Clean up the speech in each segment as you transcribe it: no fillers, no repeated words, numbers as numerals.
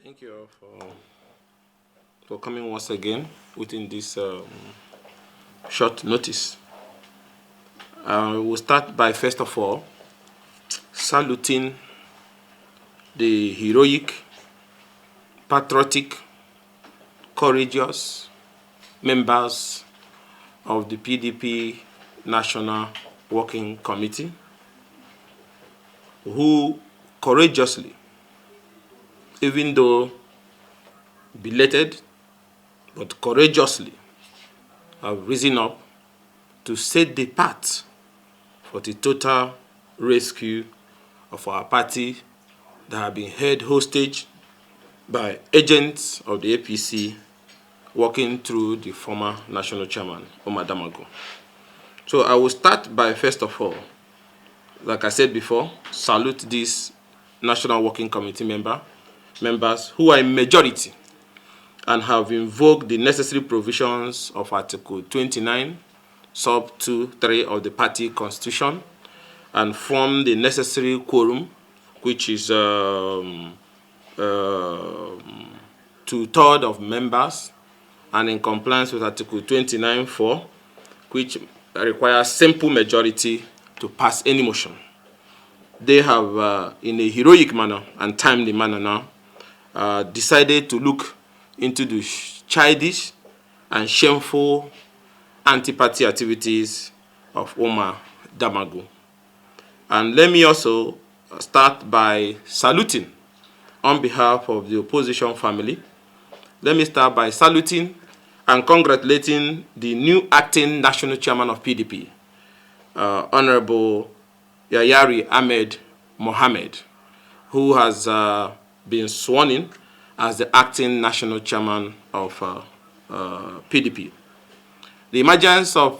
Thank you all for coming once again within this short notice. We'll start by, first of all, saluting the heroic, patriotic, courageous members of the PDP National Working Committee who courageously, even though belated, but courageously have risen up to set the path for the total rescue of our party that have been held hostage by agents of the APC working through the former national chairman, Omar Damago. So I will start by, first of all, like I said before, salute these National Working Committee members who are in majority and have invoked the necessary provisions of Article 29, sub 2(3) of the party constitution and form the necessary quorum, which is 2/3 of members, and in compliance with Article 29(4), which requires simple majority to pass any motion. They have, in a heroic manner and timely manner now, decided to look into the childish and shameful anti-party activities of Omar Damago. And let me also start by saluting on behalf of the opposition family. Let me start by saluting and congratulating the new acting national chairman of PDP, Honorable Yayari Ahmed Mohammed, who has been sworn in as the acting national chairman of PDP. The emergence of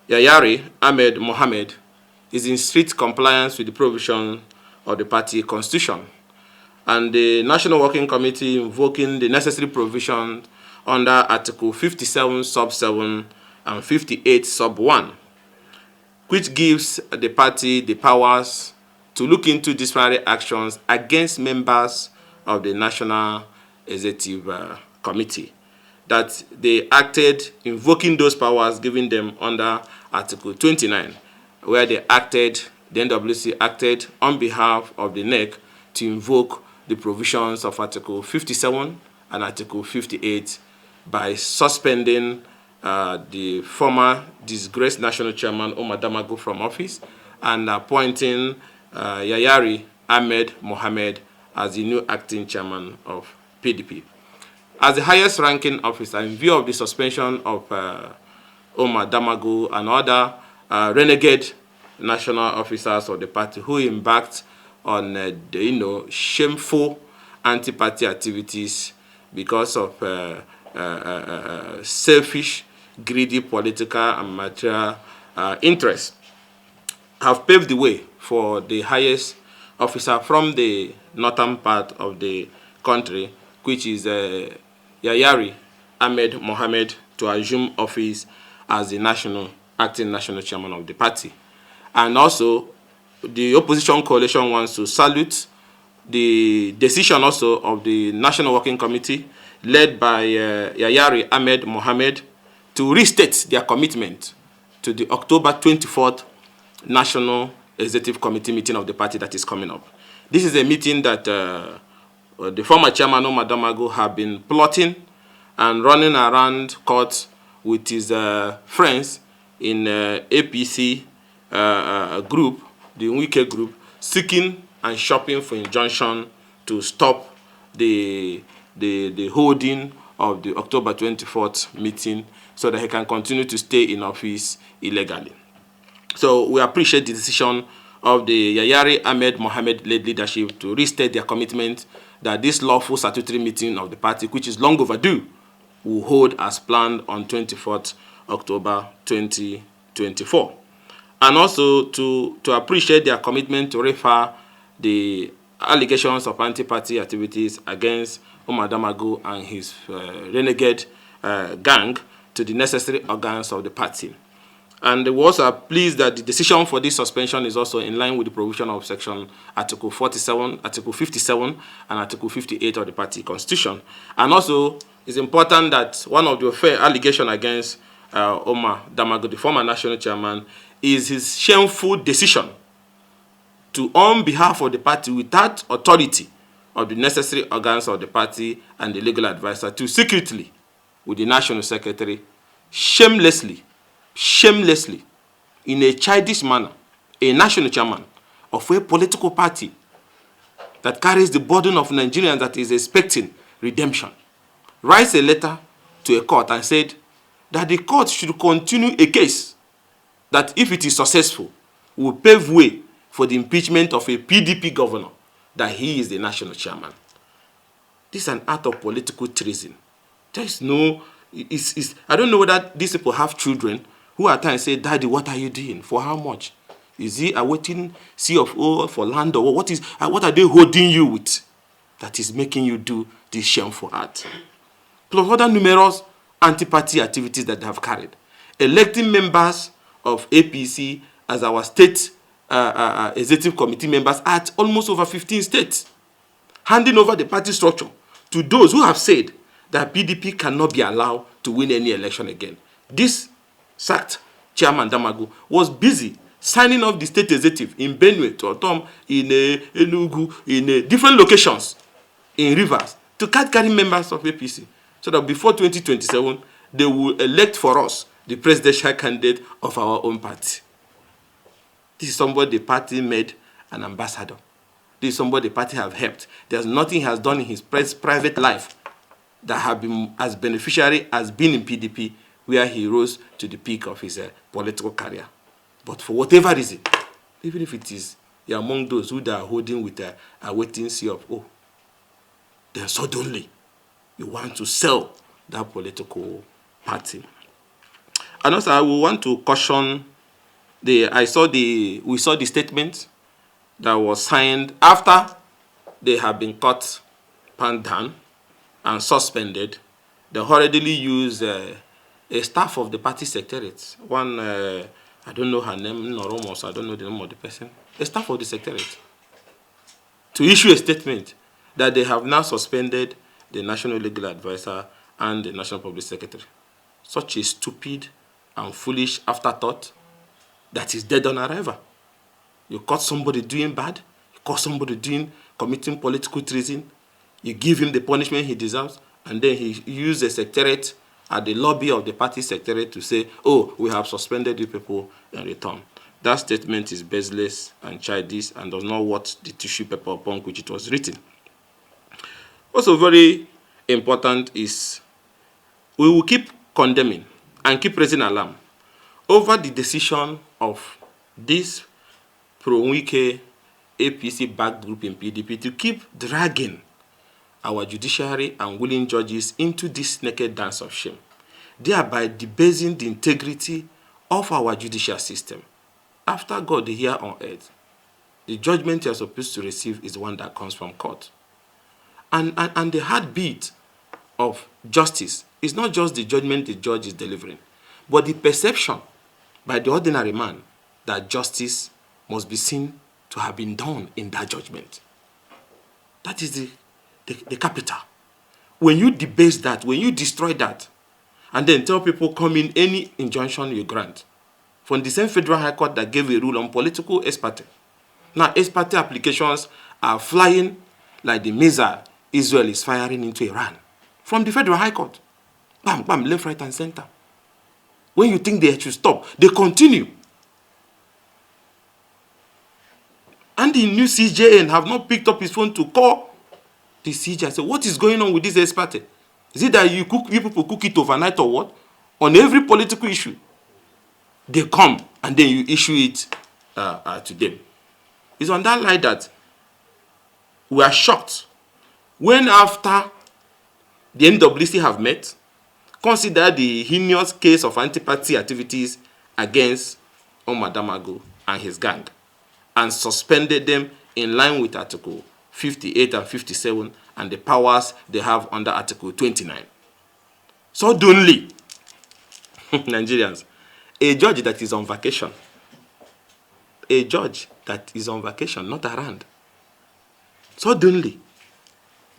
Yayari Ahmed Mohammed is in strict compliance with the provision of the party constitution, and the National Working Committee invoking the necessary provisions under Article 57 sub 7 and 58 sub 1, which gives the party the powers to look into disciplinary actions against members of the National Executive Committee, that they acted invoking those powers given them under Article 29, where the NWC acted on behalf of the NEC to invoke the provisions of Article 57 and Article 58 by suspending the former disgraced national chairman Omar Damago from office and appointing Yayari Ahmed Mohammed as the new acting chairman of PDP. As the highest ranking officer, in view of the suspension of Omar Damago and other renegade national officers of the party who embarked on shameful anti-party activities because of selfish, greedy political and material interests, have paved the way for the highest officer from the northern part of the country, which is Yayari Ahmed Mohammed, to assume office as the acting national chairman of the party. And also, the opposition coalition wants to salute the decision also of the National Working Committee, led by Yayari Ahmed Mohammed, to restate their commitment to the October 24th National Executive Committee meeting of the party that is coming up. This is a meeting that the former chairman Omar Damago have been plotting and running around court with his friends in APC group, the Wike group, seeking and shopping for injunction to stop the holding of the October 24th meeting so that he can continue to stay in office illegally. So we appreciate the decision of the Yayari Ahmed Mohammed-led leadership to restate their commitment that this lawful statutory meeting of the party, which is long overdue, will hold as planned on 24th October 2024. And also to appreciate their commitment to refer the allegations of anti-party activities against Omar Damago and his renegade gang to the necessary organs of the party. And we also are pleased that the decision for this suspension is also in line with the provision of Section Article 47, Article 57, and Article 58 of the party constitution. And also, it's important that one of the fair allegations against Omar Damago, the former national chairman, is his shameful decision to, on behalf of the party, without authority of the necessary organs of the party and the legal advisor, to secretly, with the national secretary, shamelessly, in a childish manner, a national chairman of a political party that carries the burden of Nigerians that is expecting redemption, writes a letter to a court and said that the court should continue a case that, if it is successful, will pave way for the impeachment of a PDP governor, that he is the national chairman. This is an act of political treason. There is no, I don't know whether these people have children who at times say, Daddy, what are you doing? For how much? Is he awaiting C of O for land, or what are they holding you with that is making you do this shameful act? Plus other numerous anti-party activities that they have carried. Electing members of APC as our state executive committee members at almost over 15 states. Handing over the party structure to those who have said that PDP cannot be allowed to win any election again. This sacked chairman Damago was busy signing off the state executive in Benue, to Otom, in Enugu, in different locations in rivers, to carry members of APC, so that before 2027 they will elect for us the presidential candidate of our own party. This is somebody the party made an ambassador. This is somebody the party have helped. There's nothing he has done in his private life that have been as beneficiary as being in PDP, where he rose to the peak of his political career. But for whatever reason, even if it is you're among those who are holding with a waiting C of O, then suddenly you want to sell that political party. And also, I will want to caution we saw the statement that was signed after they have been caught, panned down, and suspended. They hurriedly used a staff of the party secretariat. One, I don't know her name, Noromos, I don't know the name of the person. A staff of the secretariat, to issue a statement that they have now suspended the national legal advisor and the national public secretary. Such a stupid and foolish afterthought that is dead on arrival. You caught somebody doing bad, you caught somebody committing political treason, you give him the punishment he deserves, and then he used the secretariat at the lobby of the party secretariat to say, oh, we have suspended you people in return. That statement is baseless and childish and does not worth the tissue paper upon which it was written. Also very important is we will keep condemning and keep raising alarm over the decision of this pro-Wike APC-backed group in PDP to keep dragging our judiciary and willing judges into this naked dance of shame, thereby debasing the integrity of our judicial system. After God here on earth, the judgment you are supposed to receive is the one that comes from court. And the heartbeat of justice is not just the judgment the judge is delivering, but the perception by the ordinary man that justice must be seen to have been done in that judgment. That is the capital. When you debase that, when you destroy that, and then tell people come in any injunction you grant, from the same Federal High Court that gave a rule on political ex-parte. Now, ex-parte applications are flying like the missile Israel is firing into Iran. From the Federal High Court. Bam, bam, left, right, and center. When you think they should stop, they continue. And the new CJN have not picked up his phone to call the CJ and say, what is going on with this ex-parte? Is it that you people cook it overnight or what? On every political issue, they come and then you issue it to them. It's on that line that we are shocked when, after the NWC have met, consider the heinous case of anti-party activities against Omar Damago and his gang, and suspended them in line with Article 58 and 57 and the powers they have under Article 29. Suddenly, Nigerians, A judge that is on vacation. A judge that is on vacation, not around. Suddenly,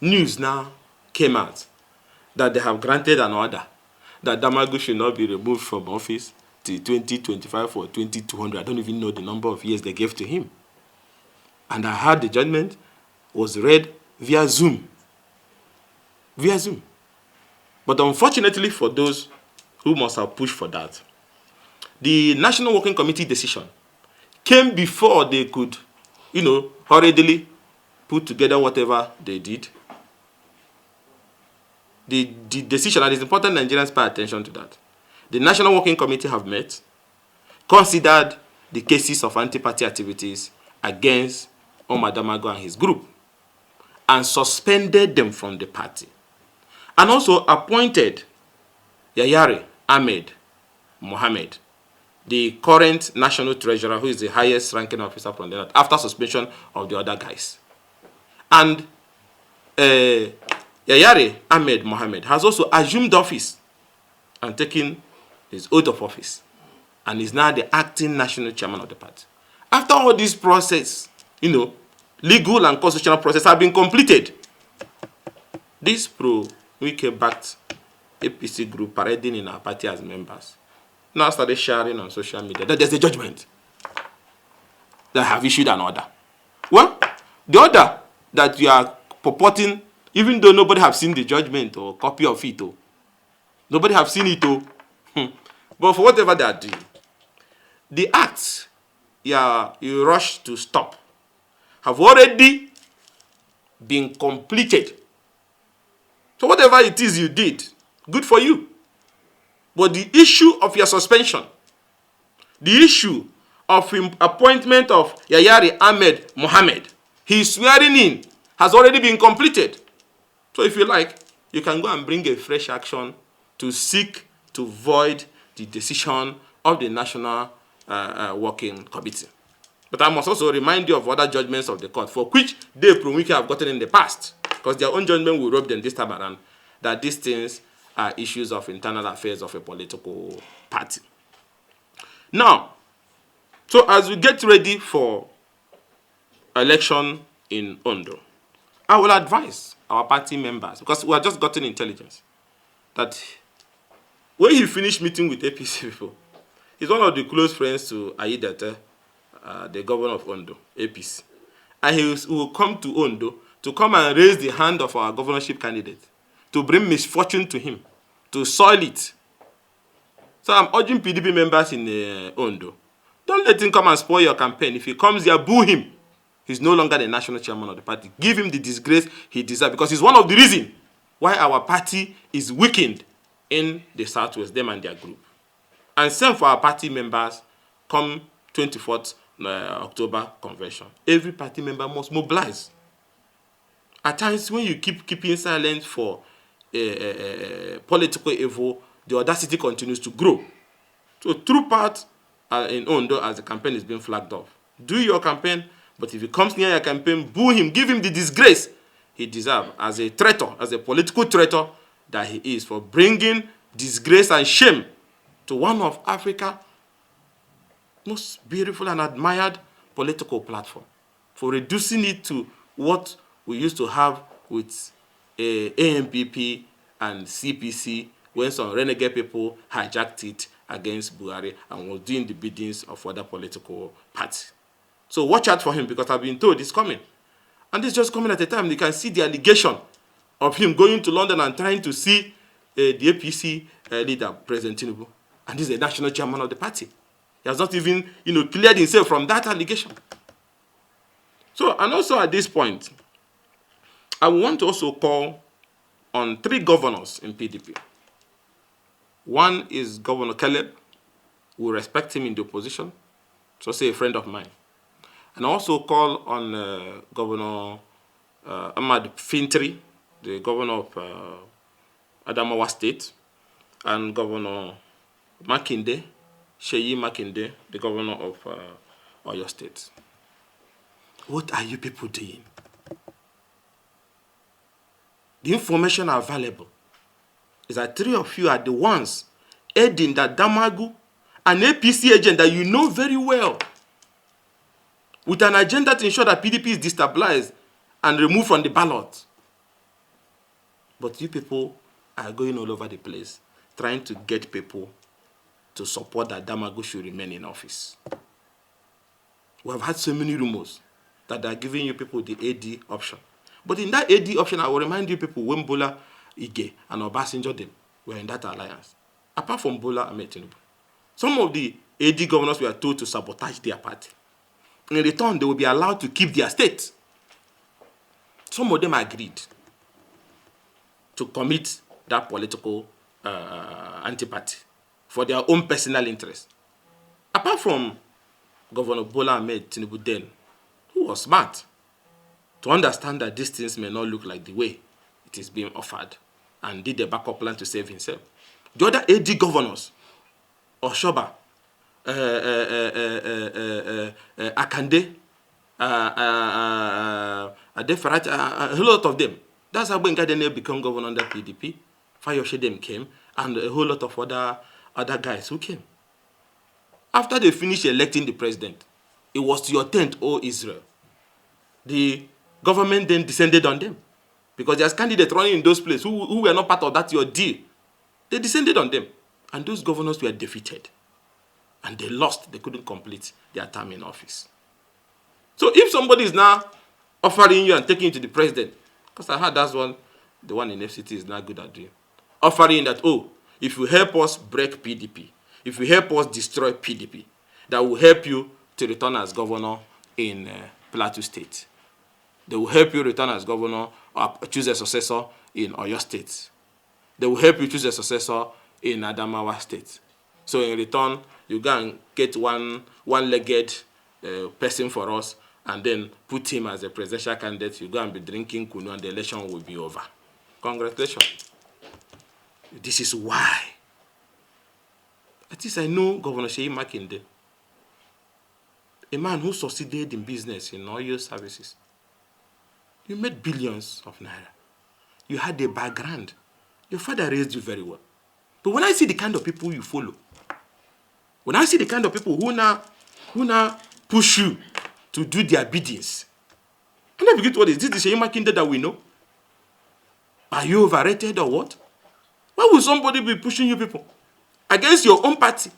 news now came out that they have granted an order that Damagum should not be removed from office till 2025 or 2200. I don't even know the number of years they gave to him. And I heard the judgment was read via Zoom. Via Zoom. But unfortunately for those who must have pushed for that, the National Working Committee decision came before they could, hurriedly put together whatever they did. The decision, and it's important Nigerians pay attention to that. The National Working Committee have met, considered the cases of anti-party activities against Omar Damagum and his group, and suspended them from the party. And also appointed Yayare Ahmed Mohammed, the current national treasurer, who is the highest ranking officer from the north, after suspension of the other guys. And Yayare Ahmed Mohammed has also assumed office and taken his oath of office, and is now the acting national chairman of the party. After all this process, legal and constitutional process have been completed, this pro-Wike backed APC group parading in our party as members now started sharing on social media that there's a judgment that have issued an order. Well, the order that you are purporting, even though nobody have seen the judgment or copy of it, nobody have seen it, but for whatever they are doing, the acts you rush to stop have already been completed. So whatever it is you did, good for you. But the issue of your suspension, the issue of appointment of Yayare Ahmed Mohammed, his swearing in has already been completed. So if you like, you can go and bring a fresh action to seek to void the decision of the National Working Committee. But I must also remind you of other judgments of the court for which they pro-Wike have gotten in the past, because their own judgment will rob them this time around, that these things are issues of internal affairs of a political party. Now, so as we get ready for election in Ondo, I will advise our party members, because we have just gotten intelligence, that when he finished meeting with APC people, he's one of the close friends to Ayidete, the governor of Ondo, APC. And he will come to Ondo to come and raise the hand of our governorship candidate, to bring misfortune to him, to soil it. So I'm urging PDP members in Ondo, don't let him come and spoil your campaign. If he comes here, boo him. He's no longer the national chairman of the party. Give him the disgrace he deserves, because he's one of the reasons why our party is weakened in the Southwest, them and their group. And same for our party members come 24th October convention. Every party member must mobilize. At times, when you keeping silent for political evil, the audacity continues to grow. So true part in Ondo as the campaign is being flagged off. Do your campaign, but if he comes near your campaign, boo him, give him the disgrace he deserves as a traitor, as a political traitor that he is, for bringing disgrace and shame to one of Africa's most beautiful and admired political platform, for reducing it to what we used to have with AMPP and CPC, when some renegade people hijacked it against Buhari and was doing the biddings of other political parties. So watch out for him, because I've been told he's coming. And this is just coming at a time you can see the allegation of him going to London and trying to see the APC leader, President Tinubu. And this is the national chairman of the party. He has not even, cleared himself from that allegation. So, and also at this point, I want to also call on 3 governors in PDP. One is Governor Caleb. We respect him in the opposition. So say a friend of mine. And I also call on Governor Ahmad Fintri, the governor of Adamawa State, and Governor Makinde, Sheyi Makinde, the governor of Oyo State. What are you people doing? The information available is that 3 of you are the ones aiding that Damagum an APC agent that you know very well, with an agenda to ensure that PDP is destabilized and removed from the ballot. But you people are going all over the place trying to get people to support that Damagu should remain in office. We have had so many rumors that they are giving you people the AD option. But in that AD option, I will remind you people when Bola, Ige, and Obasanjo them were in that alliance. Apart from Bola Ahmed Tinubu, some of the AD governors were told to sabotage their party. In return, they will be allowed to keep their state. Some of them agreed to commit that political antipathy for their own personal interest. Apart from Governor Bola Ahmed Tinubu then, who was smart to understand that these things may not look like the way it is being offered, and did a backup plan to save himself. The other AD governors, Oshoba, Akande, Adefarach, a whole lot of them. That's how Benga Daniel became governor under PDP. Fayoshe them came, and a whole lot of other guys who came. After they finished electing the president, it was to your tent, O Israel. The government then descended on them, because there's candidates running in those places who were not part of that your deal. They descended on them, and those governors were defeated, and they lost. They couldn't complete their term in office. So if somebody is now offering you and taking you to the president, because I heard that's the one in FCT is not good at doing, offering that, oh, if you help us break PDP, if you help us destroy PDP, that will help you to return as governor in Plateau State. They will help you return as governor or choose a successor in Oyo State. They will help you choose a successor in Adamawa State. So in return, you go and get one-legged person for us, and then put him as a presidential candidate. You go and be drinking kunu, and the election will be over. Congratulations. This is why. At least I know Governor Sheyi Makinde, a man who succeeded in business in oil services. You made billions of naira. You had a background. Your father raised you very well. But when I see the kind of people you follow, when I see the kind of people who now push you to do their biddings, and I begin to, what is this the Sheyi Makinde that we know? Are you overrated or what? Why would somebody be pushing you people against your own party?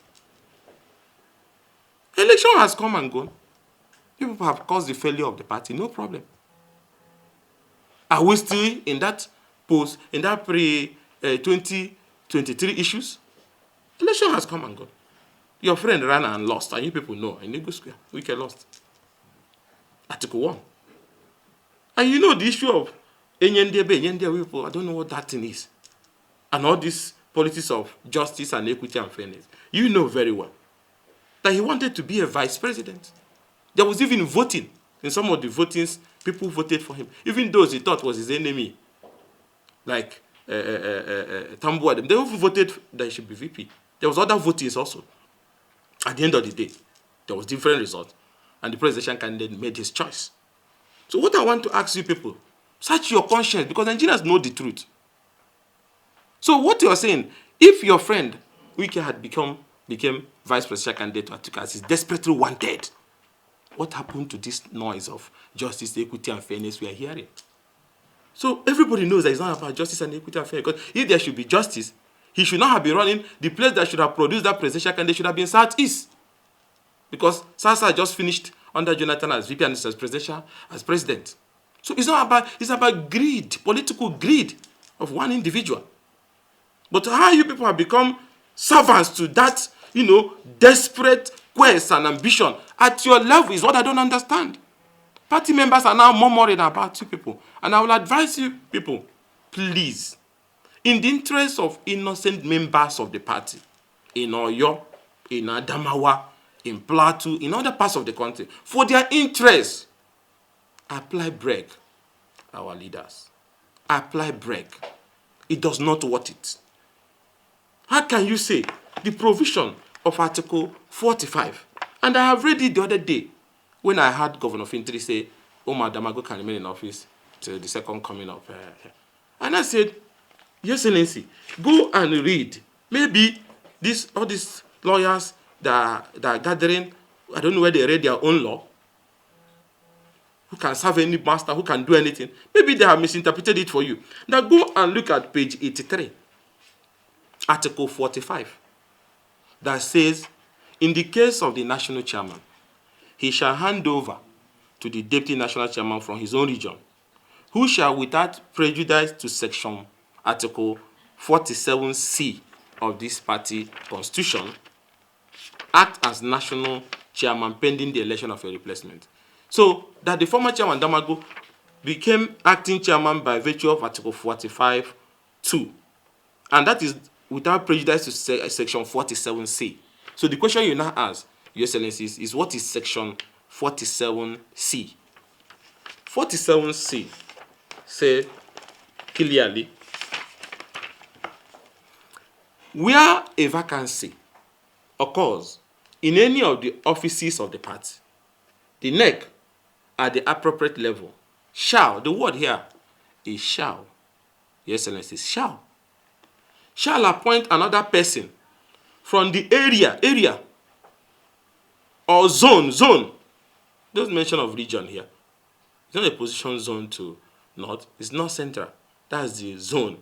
Election has come and gone. You people have caused the failure of the party, no problem. Are we still in that post, in that pre-2023 issues? Election has come and gone. Your friend ran and lost, and you people know, in Ego Square, Wike lost. Article 1. And you know the issue of Enyendebe people, I don't know what that thing is. And all this politics of justice and equity and fairness. You know very well that he wanted to be a vice president. There was even voting. In some of the votings, people voted for him. Even those he thought was his enemy, like Tambuadem, they also voted that he should be VP. There was other votings also. At the end of the day, there was different results, and the presidential candidate made his choice. So what I want to ask you people, search your conscience, because Nigerians know the truth. So what you are saying, if your friend Wike had became vice presidential candidate to Atiku, is desperately wanted, what happened to this noise of justice, equity, and fairness we are hearing? So everybody knows that it's not about justice and equity and fairness. Because if there should be justice, he should not have been running. The place that should have produced that presidential candidate should have been Southeast. Because Sasa just finished under Jonathan as VP and as president. So it's not about, it's about greed, political greed of one individual. But how you people have become servants to that, desperate quest and ambition at your level is what I don't understand. Party members are now murmuring about you people. And I will advise you people, please, in the interest of innocent members of the party, in Oyo, in Adamawa, in Plateau, in other parts of the country, for their interests, apply break, our leaders. Apply break. It does not worth it. How can you say the provision of Article 45? And I have read it the other day when I heard Governor Fintri say, Omar Damago can remain in office till the second coming of and I said, Your Excellency, go and read. Maybe all these lawyers that are gathering. I don't know where they read their own law. Who can serve any master, who can do anything. Maybe they have misinterpreted it for you. Now go and look at page 83, article 45, that says, in the case of the national chairman, he shall hand over to the deputy national chairman from his own region, who shall, without prejudice to section article 47C of this party constitution, act as national chairman pending the election of a replacement. So that the former chairman Damago became acting chairman by virtue of article 45(2), and that is without prejudice to section 47C. So the question you now ask, Your Excellencies, is what is section 47C? 47C say clearly, where a vacancy occurs in any of the offices of the party, the NEC at the appropriate level shall, the word here is shall, Your Excellency, shall appoint another person from the area or zone. There's mention of region here. It's not a position zone to north, it's not central. That's the zone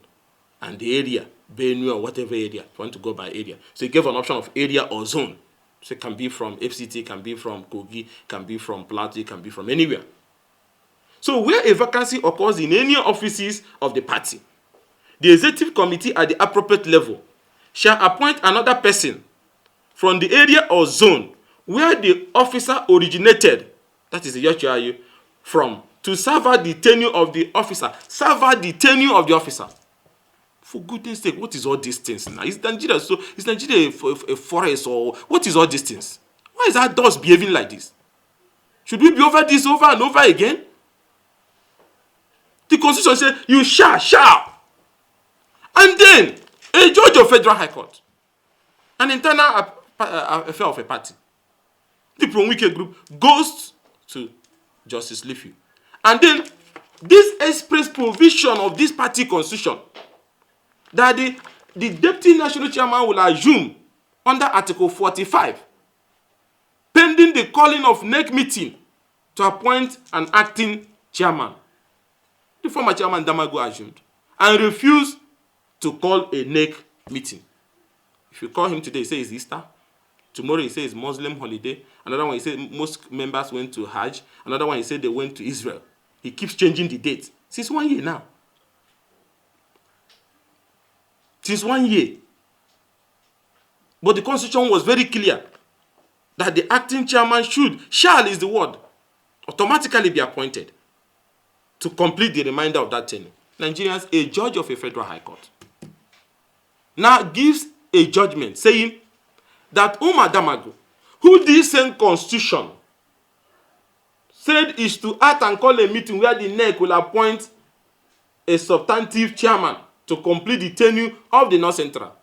and the area, Benue or whatever area. If you want to go by area. So you give an option of area or zone. So it can be from FCT, can be from Kogi, can be from Plateau, can be from anywhere. So where a vacancy occurs in any offices of the party, the executive committee at the appropriate level shall appoint another person from the area or zone where the officer originated, that is the Yochiayu, from, to serve out the tenure of the officer. Serve out the tenure of the officer. For goodness sake, what is all these things now? Is Nigeria a forest, or what is all these things? Why is our dogs behaving like this? Should we be over this over and over again? The Constitution says you shall. And then a judge of Federal High Court, an internal affair of a party, the Pro-Wike group, goes to Justice Liffey. And then this express provision of this party constitution that the deputy national chairman will assume under Article 45, pending the calling of NEC meeting to appoint an acting chairman. The former chairman Damago assumed and refused to call a NEC meeting. If you call him today, he says it's Easter. Tomorrow he says it's Muslim holiday. Another one he says most members went to Hajj. Another one he said they went to Israel. He keeps changing the date. Since 1 year now. Since 1 year. But the Constitution was very clear that the acting chairman shall is the word, automatically be appointed to complete the remainder of that tenure. Nigerians, a judge of a Federal High Court now gives a judgment saying that Umar Damago, who this same Constitution said is to act and call a meeting where the NEC will appoint a substantive chairman to complete the tenure of the North Central.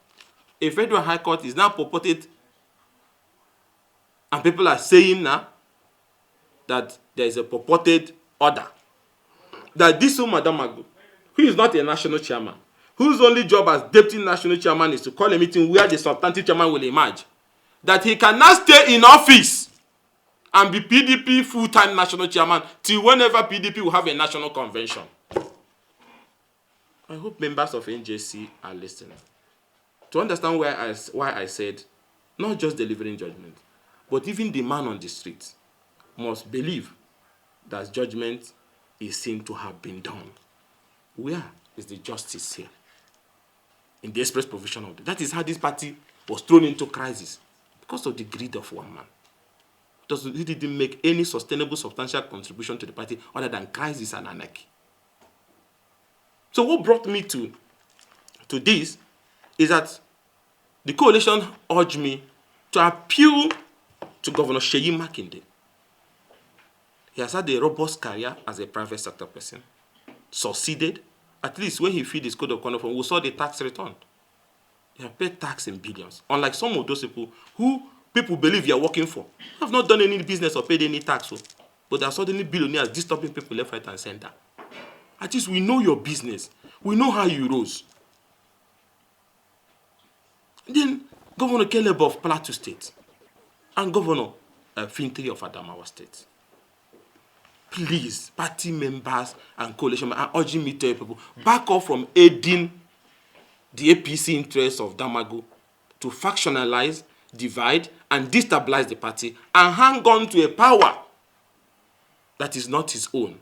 A Federal High Court is now purported, and people are saying now that there is a purported order that this Umar Damago, who is not a national chairman, whose only job as deputy national chairman is to call a meeting where the substantive chairman will emerge, that he cannot stay in office and be PDP full-time national chairman till whenever PDP will have a national convention. I hope members of NJC are listening to understand why I said not just delivering judgment, but even the man on the street must believe that judgment is seen to have been done. Where is the justice here? In the express provision of that is how this party was thrown into crisis because of the greed of one man. He didn't make any sustainable, substantial contribution to the party other than crisis and anarchy. So what brought me to this is that the coalition urged me to appeal to Governor Seyi Makinde. He has had a robust career as a private sector person, succeeded. At least when he filled his code of conduct, we saw the tax return. He have paid tax in billions. Unlike some of those people who people believe you are working for, have not done any business or paid any tax, but they are suddenly billionaires disturbing people left, right, and center. At least we know your business. We know how you rose. Then Governor Caleb of Plateau State. and Governor Fintiri of Adamawa State. Please, party members and coalition members are urging me to tell people, back off from aiding the APC interests of Damagu to factionalize, divide, and destabilize the party and hang on to a power that is not his own.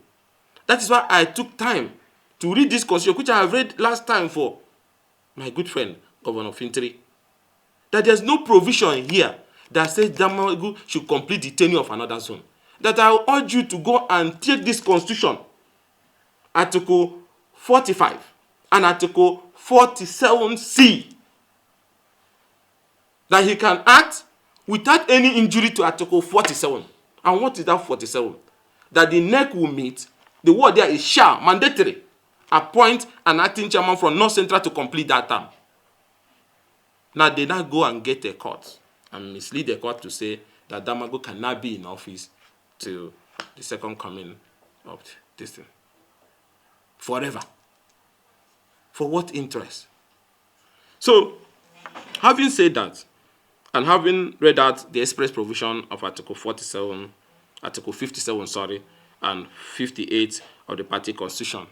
That is why I took time to read this constitution, which I have read last time for my good friend, Governor Fintiri, that there's no provision here that says Damagu should complete the tenure of another zone. That I will urge you to go and take this constitution, Article 45 and Article 47C, that he can act without any injury to Article 47. And what is that 47? That the NEC will meet, the word there is shall, mandatory, appoint an acting chairman from North Central to complete that term. Now they now go and get a court and mislead the court to say that Damagu cannot be in office till the second coming of this thing. Forever. For what interest? So, having said that, and having read out the express provision of Article 47, Article 57, sorry, and 58 of the party constitution,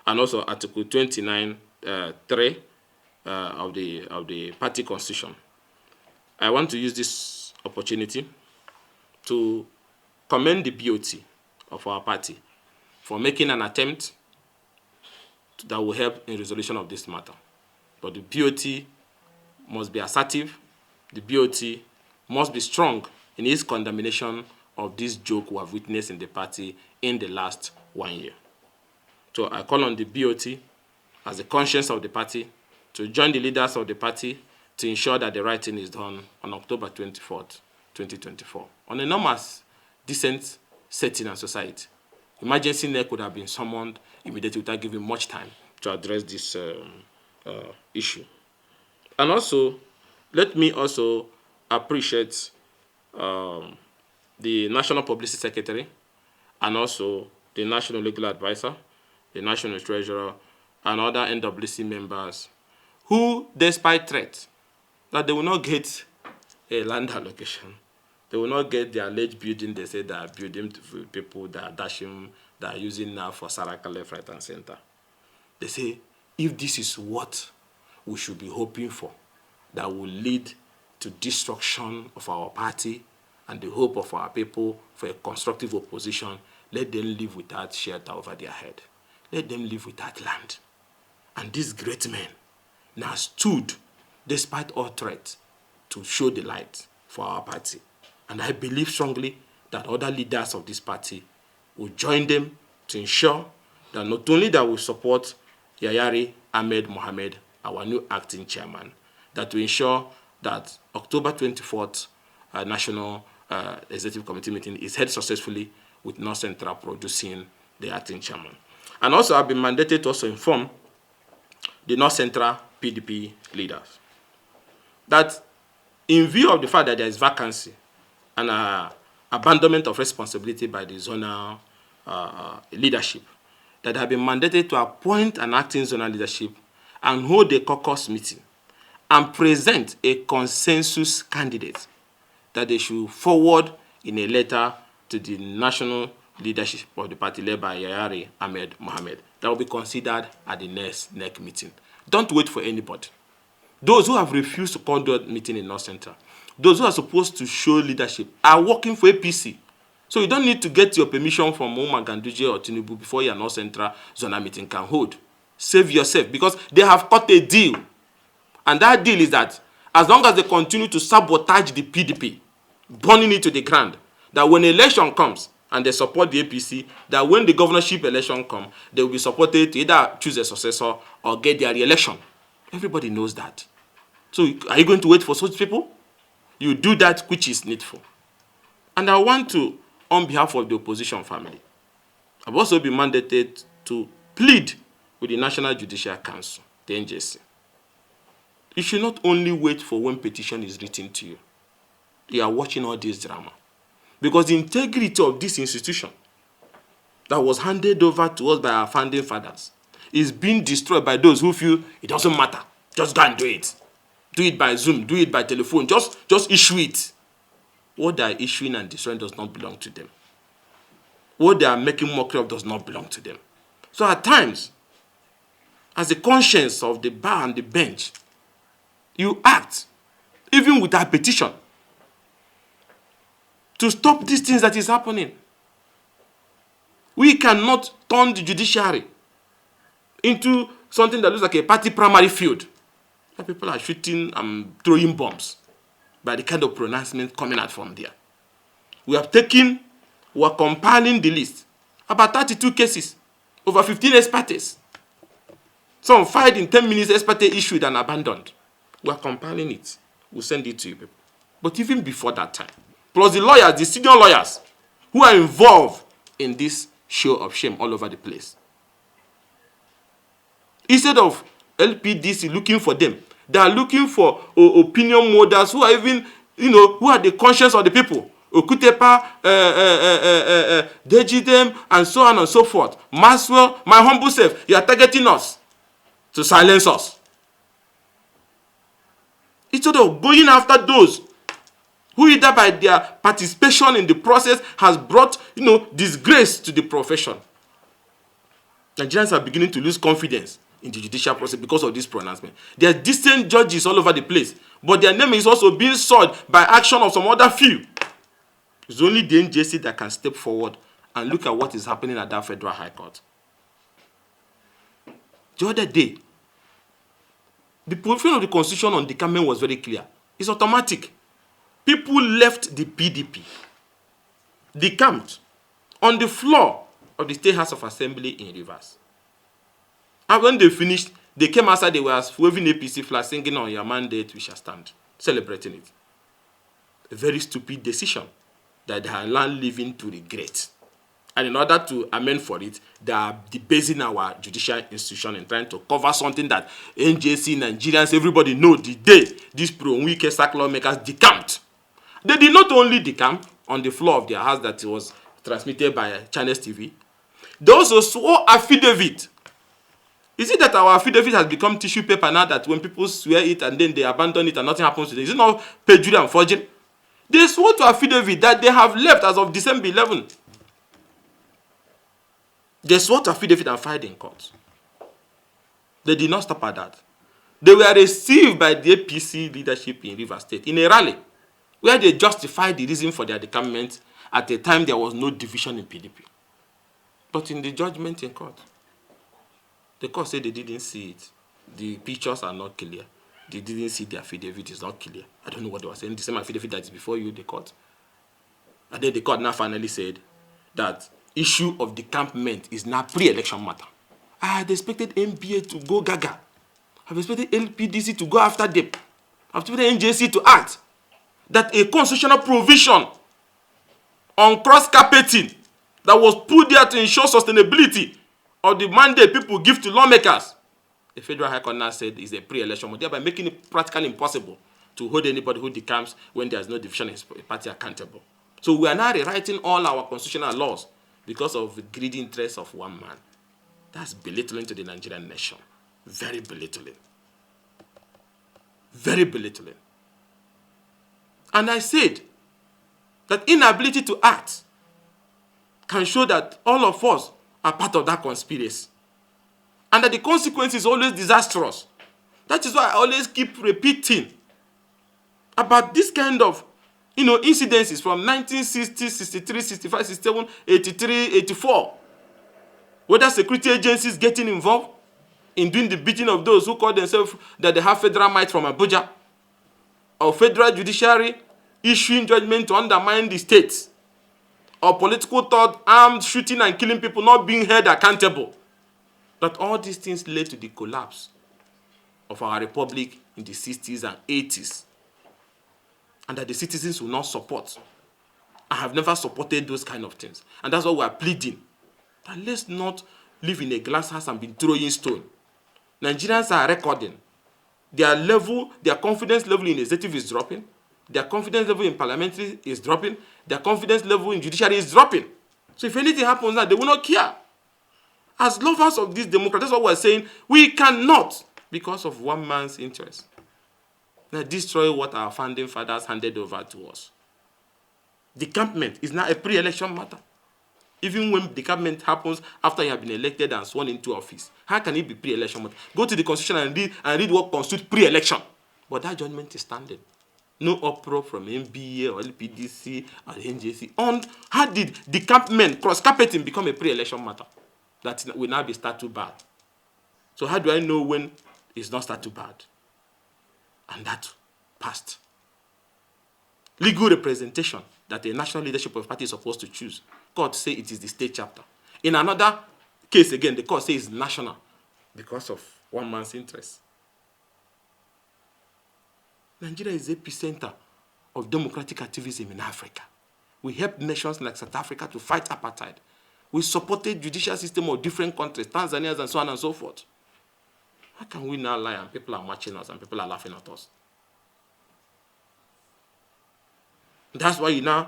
and also Article 29, 3 of the party constitution, I want to use this opportunity to commend the BOT of our party for making an attempt that will help in resolution of this matter. But the BOT must be assertive. The BOT must be strong in its condemnation of this joke we have witnessed in the party in the last 1 year. So I call on the BOT as the conscience of the party to join the leaders of the party to ensure that the right thing is done on October 24th, 2024. On a normal, decent setting and society, emergency NEC could have been summoned immediately without giving much time to address this issue. And also, let me also appreciate the National Publicity Secretary and also the National Legal Advisor, the National Treasurer, and other NWC members who, despite threats that they will not get a land allocation, they will not get the alleged building they say they are building to people that are dashing, that are using now for Saraka left, right, and center. They say, if this is what we should be hoping for, that will lead to destruction of our party and the hope of our people for a constructive opposition, let them live without shelter over their head. Let them live without land. And these great men now stood, despite all threats, to show the light for our party. And I believe strongly that other leaders of this party will join them to ensure that not only that we support Yayari Ahmed Mohamed, our new acting chairman, that we ensure that October 24th National Executive Committee meeting is held successfully with North Central producing the acting chairman. And also I've been mandated to also inform the North Central PDP leaders that in view of the fact that there is vacancy and abandonment of responsibility by the zonal leadership, that have been mandated to appoint an acting zonal leadership and hold a caucus meeting and present a consensus candidate that they should forward in a letter to the national leadership of the party led by Yayari Ahmed Mohamed. That will be considered at the next NEC meeting. Don't wait for anybody. Those who have refused to call that meeting in North Central, those who are supposed to show leadership, are working for APC. So you don't need to get your permission from Umar Ganduje or Tinubu before your North Central zonal meeting can hold. Save yourself, because they have cut a deal. And that deal is that as long as they continue to sabotage the PDP, burning it to the ground, that when election comes and they support the APC, that when the governorship election comes, they will be supported to either choose a successor or get their re-election. Everybody knows that. So are you going to wait for such people? You do that which is needful. And I want to, on behalf of the opposition family, I've also been mandated to plead with the National Judicial Council, the NJC. You should not only wait for when petition is written to you. You are watching all this drama. Because the integrity of this institution that was handed over to us by our founding fathers is being destroyed by those who feel it doesn't matter. Just go and do it. Do it by Zoom, do it by telephone, just issue it. what they are issuing and destroying does not belong to them. What they are making mockery of does not belong to them. So at times, as the conscience of the bar and the bench, you act, even with a petition, to stop these things that is happening. We cannot turn the judiciary into something that looks like a party primary field, where people are shooting and throwing bombs by the kind of pronouncement coming out from there. We are compiling the list. About 32 cases, over 15 ex partes. Some filed in 10 minutes, ex parte issued and abandoned. We are compiling it. We'll send it to you people. But even before that time, plus the lawyers, the senior lawyers, who are involved in this show of shame all over the place. Instead of LPDC looking for them, they are looking for opinion molders who are even, who are the conscience of the people. Okutepa, Dejidem, and so on and so forth. Maxwell, my humble self, you are targeting us to silence us. Instead of going after those who either by their participation in the process has brought, disgrace to the profession. Nigerians are beginning to lose confidence in the judicial process because of this pronouncement. There are decent judges all over the place, but their name is also being sought by action of some other few. It's only the NJC that can step forward and look at what is happening at that Federal High Court. The other day, the provision of the Constitution on decampment was very clear. It's automatic. People left the PDP, decamped on the floor of the State House of Assembly in Rivers. And when they finished, they came outside, they were waving APC flag, singing on your mandate, we shall stand, celebrating it. A very stupid decision that they are now living to regret. And in order to amend for it, they are debasing our judicial institution and trying to cover something that NJC, Nigerians, everybody know the day these pro-Wike sack lawmakers decamped. They did not only decamp on the floor of their house that was transmitted by Channels TV, they also swore affidavit. Is it that our affidavit has become tissue paper now that when people swear it and then they abandon it and nothing happens to them? Is it not perjury and forgery? They swore to affidavit that they have left as of December 11. They swore to affidavit and filed in court. They did not stop at that. They were received by the APC leadership in Rivers State in a rally where they justified the reason for their decampment at a time there was no division in PDP. But in the judgment in court, the court said they didn't see it. The pictures are not clear. They didn't see the affidavit, it's not clear. I don't know what they were saying. The same affidavit that is before you, the court. And then the court now finally said that issue of decampment is now pre-election matter. I had expected MPA to go gaga. I've expected LPDC to go after them. I've expected NJC to act. That a constitutional provision on cross-carpeting that was put there to ensure sustainability of the mandate people give to lawmakers, the Federal High Court now said is a pre-election, thereby making it practically impossible to hold anybody who decamps when there is no division in a party accountable. So we are now rewriting all our constitutional laws because of the greedy interests of one man. That's belittling to the Nigerian nation. Very belittling. Very belittling. And I said that inability to act can show that all of us are part of that conspiracy. And that the consequence is always disastrous. That is why I always keep repeating about this kind of incidences from 1960, 63, 65, 67, 83, 84. Whether security agencies getting involved in doing the beating of those who call themselves that they have federal might from Abuja, or federal judiciary issuing judgment to undermine the states, or political thought, armed shooting and killing people not being held accountable. That all these things led to the collapse of our republic in the 60s and 80s. And that the citizens will not support. I have never supported those kind of things. And that's why we are pleading. That let's not live in a glass house and be throwing stone. Nigerians are recording. Their confidence level in executive is dropping. Their confidence level in parliamentary is dropping. Their confidence level in judiciary is dropping. So if anything happens now, they will not care. As lovers of this democracy, that's what we're saying. We cannot, because of one man's interest, now destroy what our founding fathers handed over to us. Decampment is now a pre-election matter. Even when decampment happens after you have been elected and sworn into office, how can it be pre-election matter? Go to the Constitution and read what constitutes pre-election. But that judgment is standing. No uproar from NBA or LPDC or NJC. On how did decampment, cross-carpeting become a pre-election matter that will now be statute bad? So how do I know when it's not statute bad? And that passed. Legal representation that a national leadership of a party is supposed to choose. Court say it is the state chapter. In another case again, the court says it's national because of one man's interest. Nigeria is the epicenter of democratic activism in Africa. We helped nations like South Africa to fight apartheid. We supported judicial system of different countries, Tanzania and so on and so forth. How can we now lie and people are watching us and people are laughing at us? That's why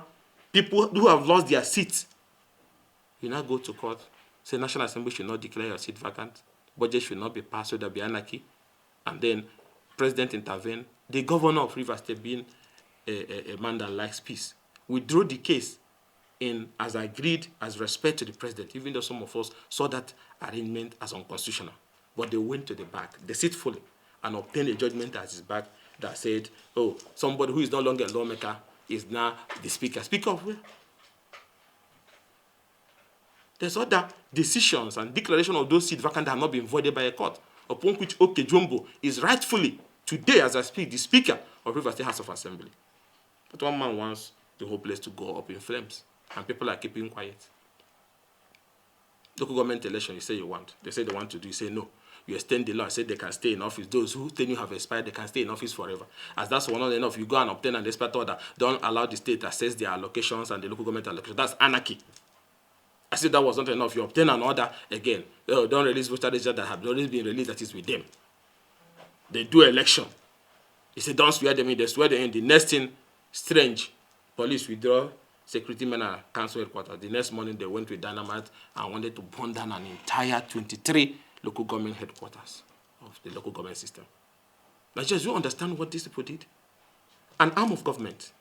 people who have lost their seats, you now go to court, say National Assembly should not declare your seat vacant, budget should not be passed, so there'll be anarchy, and then president intervene. The governor of Rivers State, being a man that likes peace, withdrew the case as agreed, as respect to the president, even though some of us saw that arrangement as unconstitutional. But they went to the back, deceitfully, and obtained a judgment at his back that said, oh, somebody who is no longer a lawmaker is now the speaker. Speaker of where? There's other decisions and declaration of those seats vacant that have not been voided by a court, upon which Okejumbo is rightfully, today as I speak, the speaker of Rivers State House of Assembly. But one man wants the whole place to go up in flames, and people are keeping quiet. Local government election, you say you want. They say they want to do, you say no. You extend the law, say they can stay in office. Those who tenure have expired, they can stay in office forever. As that's not enough, you go and obtain an expert order. Don't allow the state to assess their allocations and the local government allocations. That's anarchy. I said that was not enough. You obtain an order again. Oh, don't release voter register that have already been released that is with them. They do election. He said, don't swear them in. They swear them in. The next thing, strange. Police withdraw security men and council headquarters. The next morning, they went with dynamite and wanted to burn down an entire 23 local government headquarters of the local government system. Now, just you understand what these people did? An arm of government,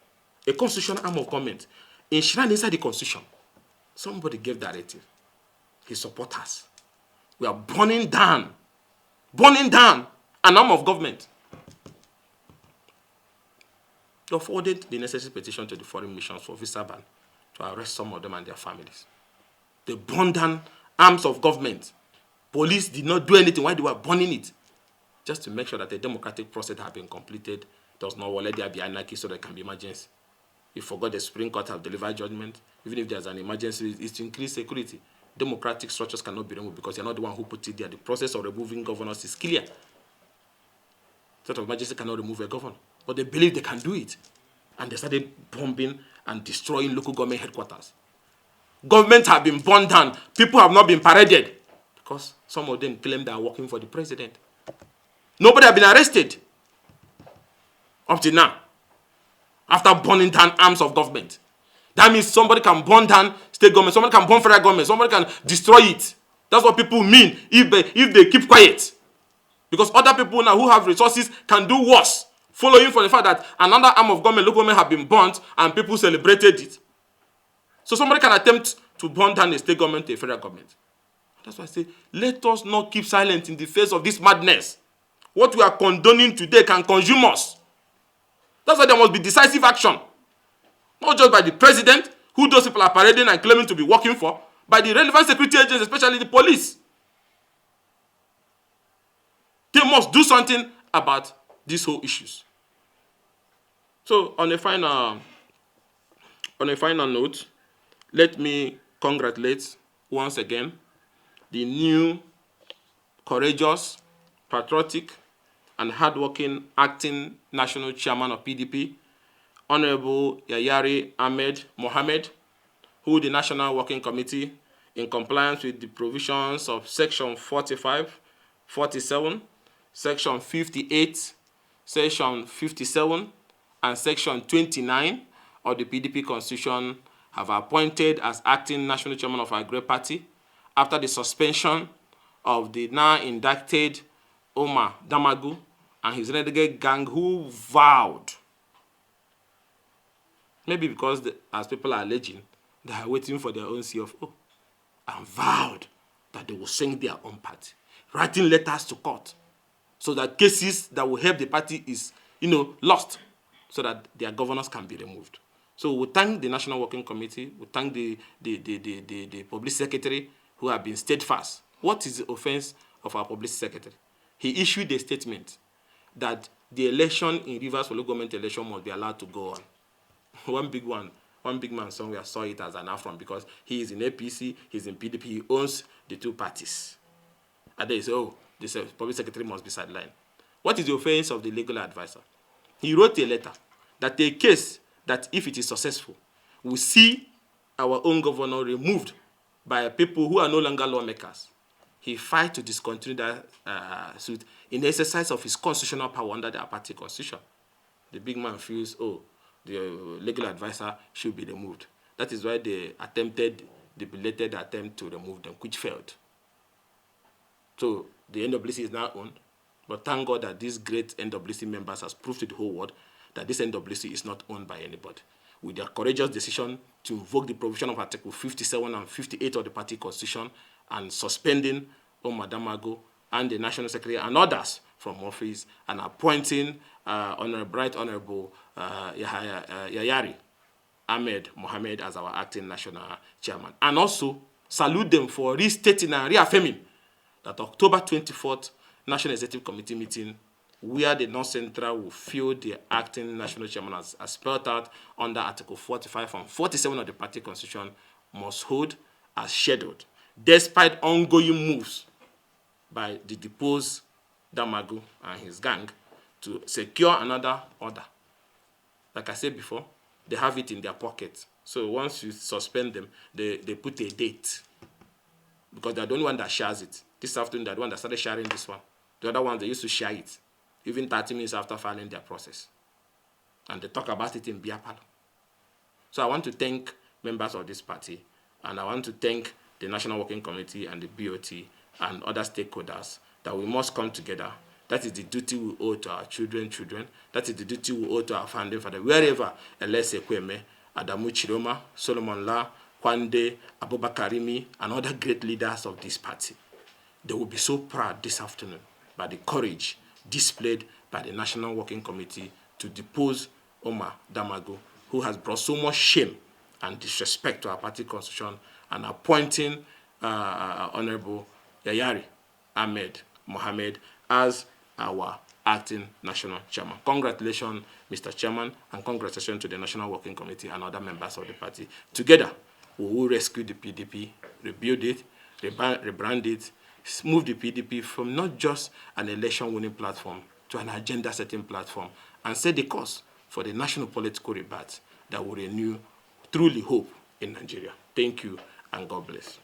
a constitutional arm of government, enshrined inside the constitution. Somebody gave directive. His supporters. We are burning down an arm of government. They forwarded the necessary petition to the foreign missions for visa ban to arrest some of them and their families. They burned down arms of government. Police did not do anything while they were burning it, just to make sure that the democratic process had been completed. Does not let there be anarchy so there can be emergency. You forgot the Supreme Court have delivered judgment. Even if there's an emergency, it's to increase security. Democratic structures cannot be removed because you're not the one who put it there. The process of removing governors is clear. State of emergency cannot remove a governor. But they believe they can do it. And they started bombing and destroying local government headquarters. Governments have been burned down. People have not been paraded. Because some of them claim they are working for the president. Nobody has been arrested up to now after burning down arms of government. That means somebody can burn down state government, somebody can burn federal government, somebody can destroy it. That's what people mean if they keep quiet. Because other people now who have resources can do worse, following for the fact that another arm of government, local government, have been burnt and people celebrated it. So somebody can attempt to burn down a state government to a federal government. That's why I say, let us not keep silent in the face of this madness. What we are condoning today can consume us. That's why there must be decisive action. Not just by the president, who those people are parading and claiming to be working for, by the relevant security agents, especially the police. They must do something about these whole issues. So, on a final note, let me congratulate once again the new, courageous, patriotic, and hardworking acting national chairman of PDP, Honorable Yayari Ahmed Mohammed, who the National Working Committee, in compliance with the provisions of Section 45, 47, Section 58, Section 57, and Section 29 of the PDP Constitution, have appointed as acting national chairman of our great party after the suspension of the now indicted Omar Damagu and his renegade gang who vowed Maybe because, as people are alleging, they are waiting for their own CFO, and vowed that they will swing their own party, writing letters to court, so that cases that will help the party is, lost, so that their governors can be removed. So we thank the National Working Committee, we thank the Public Secretary who have been steadfast. What is the offense of our Public Secretary? He issued a statement that the election in Rivers for local government election must be allowed to go on. One big man somewhere saw it as an affront because he is in APC, he's in PDP, he owns the two parties. And they say, oh, the public secretary must be sidelined. What is the offense of the legal advisor? He wrote a letter that a case that, if it is successful, will see our own governor removed by people who are no longer lawmakers. He filed to discontinue that suit in the exercise of his constitutional power under the party constitution. The big man feels, oh, the legal advisor should be removed. That is why they attempted the belated attempt to remove them, which failed. So the NWC is now owned, but thank God that these great NWC members has proved to the whole world that this NWC is not owned by anybody. With their courageous decision to invoke the provision of Article 57 and 58 of the party constitution and suspending Omar Damago and the National Secretary and others from office and appointing Right Honorable Yayari Ahmed Mohammed as our acting national chairman. And also salute them for restating and reaffirming that October 24th National Executive Committee meeting, where the North Central will fill the acting national chairman as spelled out under Article 45 and 47 of the party constitution, must hold as scheduled, despite ongoing moves by the deposed Damagu and his gang to secure another order. Like I said before, they have it in their pocket. So once you suspend them, they put a date, because they're the only one that shares it. This afternoon, they're the one that started sharing this one. The other ones, they used to share it, even 30 minutes after filing their process. And they talk about it in beer parlor. So I want to thank members of this party, and I want to thank the National Working Committee and the BOT and other stakeholders, that we must come together. That is the duty we owe to our children. That is the duty we owe to our founding father. Wherever Elese Kweme, Adamu Chiroma, Solomon La, Kwande, Abubakarimi, and other great leaders of this party, they will be so proud this afternoon by the courage displayed by the National Working Committee to depose Omar Damago, who has brought so much shame and disrespect to our party constitution, and appointing Honorable Yayari Ahmed Mohammed as our acting national chairman. Congratulations, Mr. Chairman, and congratulations to the National Working Committee and other members of the party. Together, we will rescue the PDP, rebuild it, rebrand it, move the PDP from not just an election-winning platform to an agenda-setting platform, and set the course for the national political rebirth that will renew truly hope in Nigeria. Thank you, and God bless.